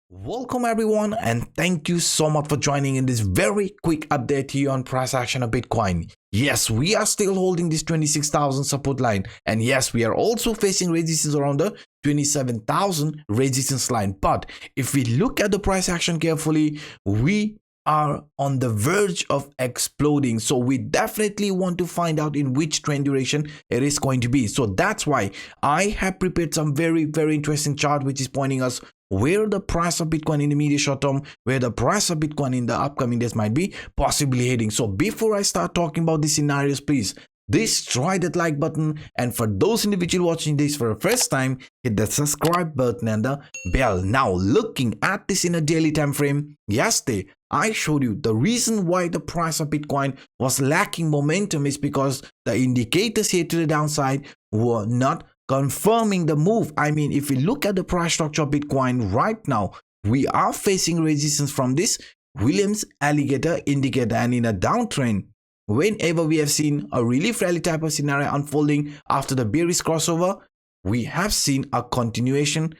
Welcome everyone, and thank you so much for joining in this very quick update here on price action of Bitcoin. Yes, we are still holding this 26,000 support line, and yes, we are also facing resistance around the 27,000 resistance line. But if we look at the price action carefully, we are on the verge of exploding. So we definitely want to find out in which trend duration it is going to be. So that's why I have prepared some very interesting chart which is pointing us where the price of Bitcoin in the immediate short term, where the price of Bitcoin in the upcoming days might be possibly heading. So before I start talking about these scenarios, please destroy that like button, and for those individuals watching this for the first time, hit the subscribe button and the bell. Now looking at this in a daily time frame, yesterday I showed you the reason why the price of Bitcoin was lacking momentum is because the indicators here to the downside were not confirming the move. I mean, if we look at the price structure of Bitcoin right now, we are facing resistance from this Williams alligator indicator, and in a downtrend, whenever we have seen a relief rally type of scenario unfolding after the bearish crossover, we have seen a continuation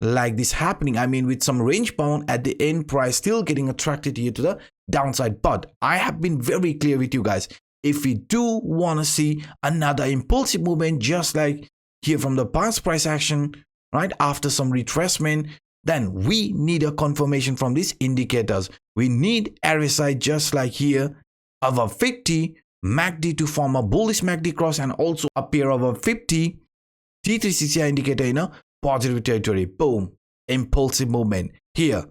like this happening. I mean, with some range bound at the end, price still getting attracted here to the downside. But I have been very clear with you guys, if we do want to see another impulsive movement just like here from the past price action, right, after some retracement, then we need a confirmation from these indicators. We need RSI just like here above 50 MACD to form a bullish MACD cross and also appear above 50 T3CCI indicator in a positive territory. Boom, impulsive movement here.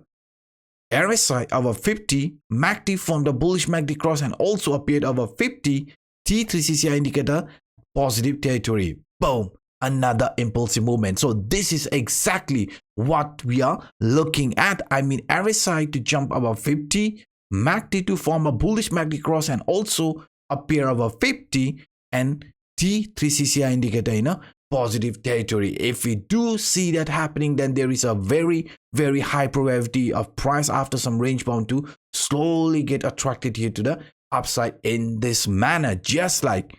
RSI above 50 MACD formed a bullish MACD cross and also appeared above 50 T3CCI indicator positive territory. Boom, another impulsive movement. So this is exactly what we are looking at. I mean, RSI to jump above 50, MACD to form a bullish MACD cross and also appear above 50, and T3CCI indicator in a positive territory. If we do see that happening, then there is a very high probability of price after some range bound to slowly get attracted here to the upside in this manner, just like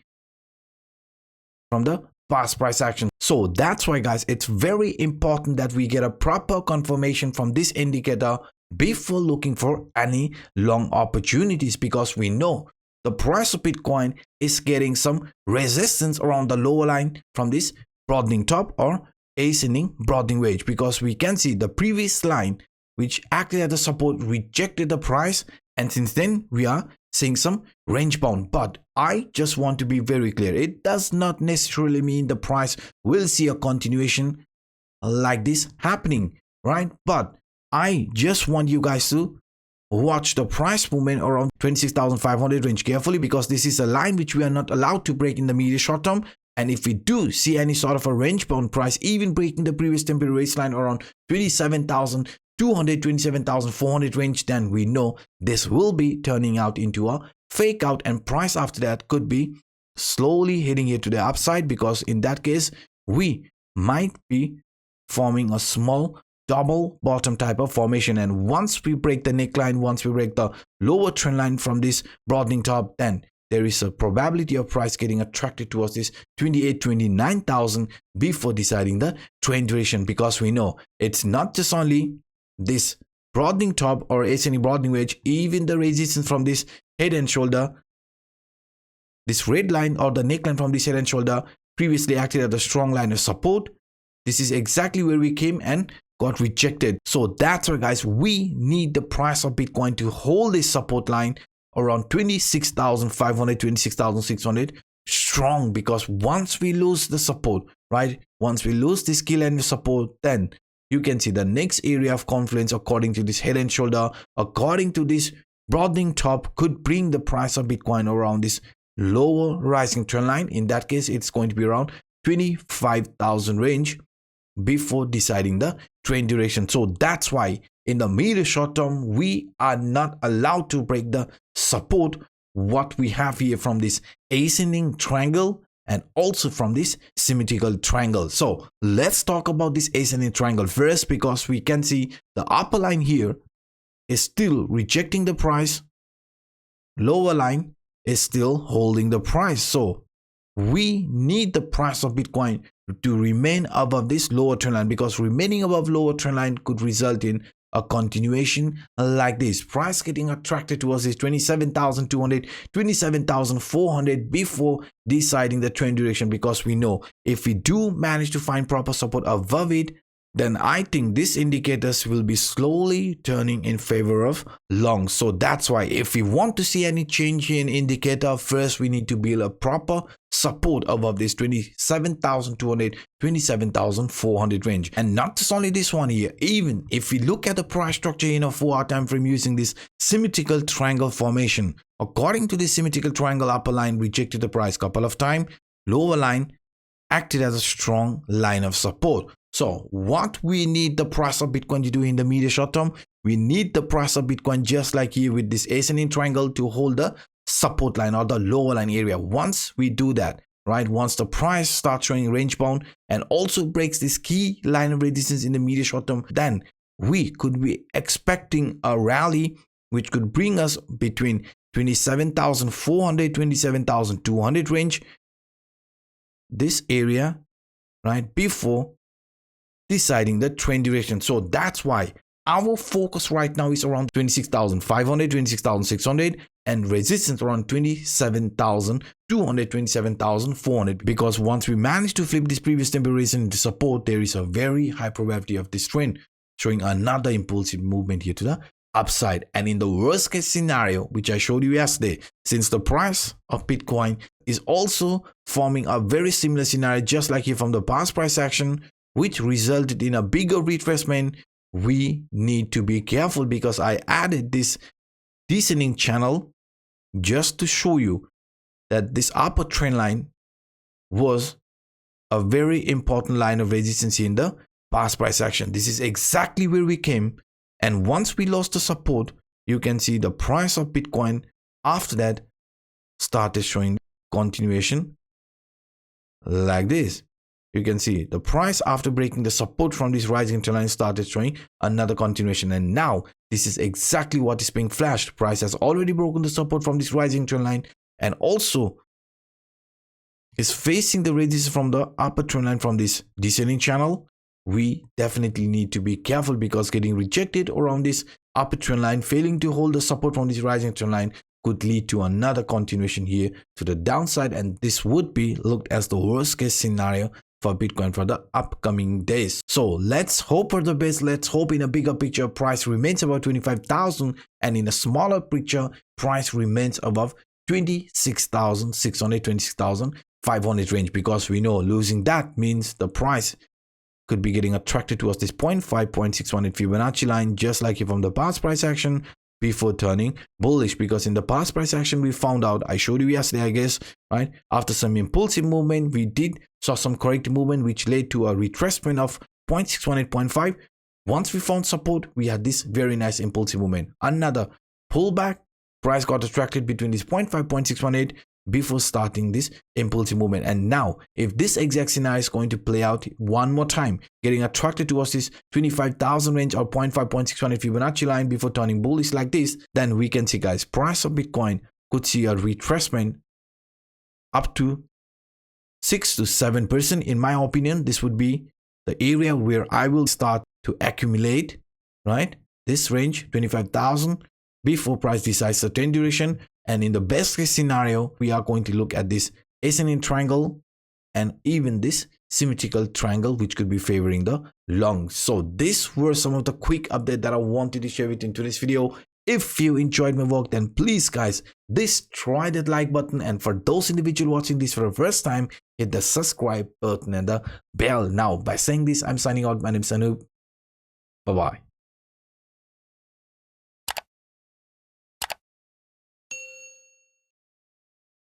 from the past price action. So that's why guys, it's very important that we get a proper confirmation from this indicator before looking for any long opportunities, because we know the price of Bitcoin is getting some resistance around the lower line from this broadening top or ascending broadening wedge, because we can see the previous line which acted as a support rejected the price, and since then we are seeing some range bound. But I just want to be very clear, it does not necessarily mean the price will see a continuation like this happening, right? But I just want you guys to watch the price movement around 26,500 range carefully, because this is a line which we are not allowed to break in the immediate short term. And if we do see any sort of a range bound price even breaking the previous temporary range line around 27,200, 27,400 range, then we know this will be turning out into a fake out, and price after that could be slowly heading here to the upside, because in that case we might be forming a small double bottom type of formation. And once we break the neckline, once we break the lower trend line from this broadening top, then there is a probability of price getting attracted towards this 29,000 before deciding the trend duration, because we know it's not just only this broadening top or ascending broadening wedge, even the resistance from this head and shoulder, this red line or the neckline from this head and shoulder previously acted as a strong line of support. This is exactly where we came and got rejected. So that's why guys, we need the price of Bitcoin to hold this support line around 26,500, 26,600 strong, because once we lose the support, right, once we lose this key line of support, then you can see the next area of confluence according to this head and shoulder, according to this broadening top, could bring the price of Bitcoin around this lower rising trend line. In that case, it's going to be around 25,000 range before deciding the trend duration. So that's why in the immediate short term, we are not allowed to break the support what we have here from this ascending triangle and also from this symmetrical triangle. So let's talk about this ascending triangle first, because we can see the upper line here is still rejecting the price, lower line is still holding the price. So we need the price of Bitcoin to remain above this lower trend line, because remaining above lower trend line could result in a continuation like this, price getting attracted towards this 27,200, 27,400 before deciding the trend direction, because we know if we do manage to find proper support above it, then I think these indicators will be slowly turning in favor of long. So that's why if we want to see any change in indicator, first we need to build a proper support above this 27,200, 27,400 range. And not just only this one here, even if we look at the price structure in a 4-hour time frame using this symmetrical triangle formation, according to this symmetrical triangle, upper line rejected the price couple of times, lower line acted as a strong line of support. So what we need the price of Bitcoin to do in the medium short term, we need the price of Bitcoin just like here with this ascending triangle to hold the support line or the lower line area. Once we do that, right, once the price starts showing range bound and also breaks this key line of resistance in the medium short term, then we could be expecting a rally which could bring us between 27,400, 27,200 range, this area, right, before deciding the trend direction. So that's why our focus right now is around 26,500, 26,600 and resistance around 27,200, 27,400, because once we manage to flip this previous temporary resistance into support, there is a very high probability of this trend showing another impulsive movement here to the upside. And in the worst case scenario, which I showed you yesterday, since the price of Bitcoin is also forming a very similar scenario just like here from the past price action, which resulted in a bigger retracement, we need to be careful, because I added this descending channel just to show you that this upper trend line was a very important line of resistance in the past price action. This is exactly where we came, and once we lost the support, you can see the price of Bitcoin after that started showing continuation like this. You can see the price after breaking the support from this rising trend line started showing another continuation, and now this is exactly what is being flashed. Price has already broken the support from this rising trend line and also is facing the resistance from the upper trend line from this descending channel. We definitely need to be careful, because getting rejected around this upper trend line, failing to hold the support from this rising trend line, could lead to another continuation here to the downside, and this would be looked as the worst case scenario for Bitcoin for the upcoming days. So let's hope for the best. Let's hope in a bigger picture price remains above 25,000, and in a smaller picture price remains above 26,600, 26,500 range, because we know losing that means the price could be getting attracted towards this 0.5, 0.618 Fibonacci line, just like from the past price action before turning bullish. Because in the past price action we found out, I showed you yesterday I guess, right, after some impulsive movement we did saw some corrective movement which led to a retracement of 0.618, 0.5. Once we found support, we had this very nice impulsive movement, another pullback, price got attracted between this 0.5, 0.618 before starting this impulsive movement. And now if this exact scenario is going to play out one more time, getting attracted towards this 25,000 range or 0.5, 0.618 Fibonacci line before turning bullish like this, then we can see guys, price of Bitcoin could see a retracement up to 6 to 7%. In my opinion, this would be the area where I will start to accumulate, right, this range 25,000 before price decides the trend duration. And in the best case scenario, we are going to look at this ascending triangle and even this symmetrical triangle, which could be favoring the long. So these were some of the quick update that I wanted to share with you in today's video. If you enjoyed my work, then please guys, try that like button, and for those individuals watching this for the first time, hit the subscribe button and the bell. Now by saying this, I'm signing out. My name is Anup. Bye bye.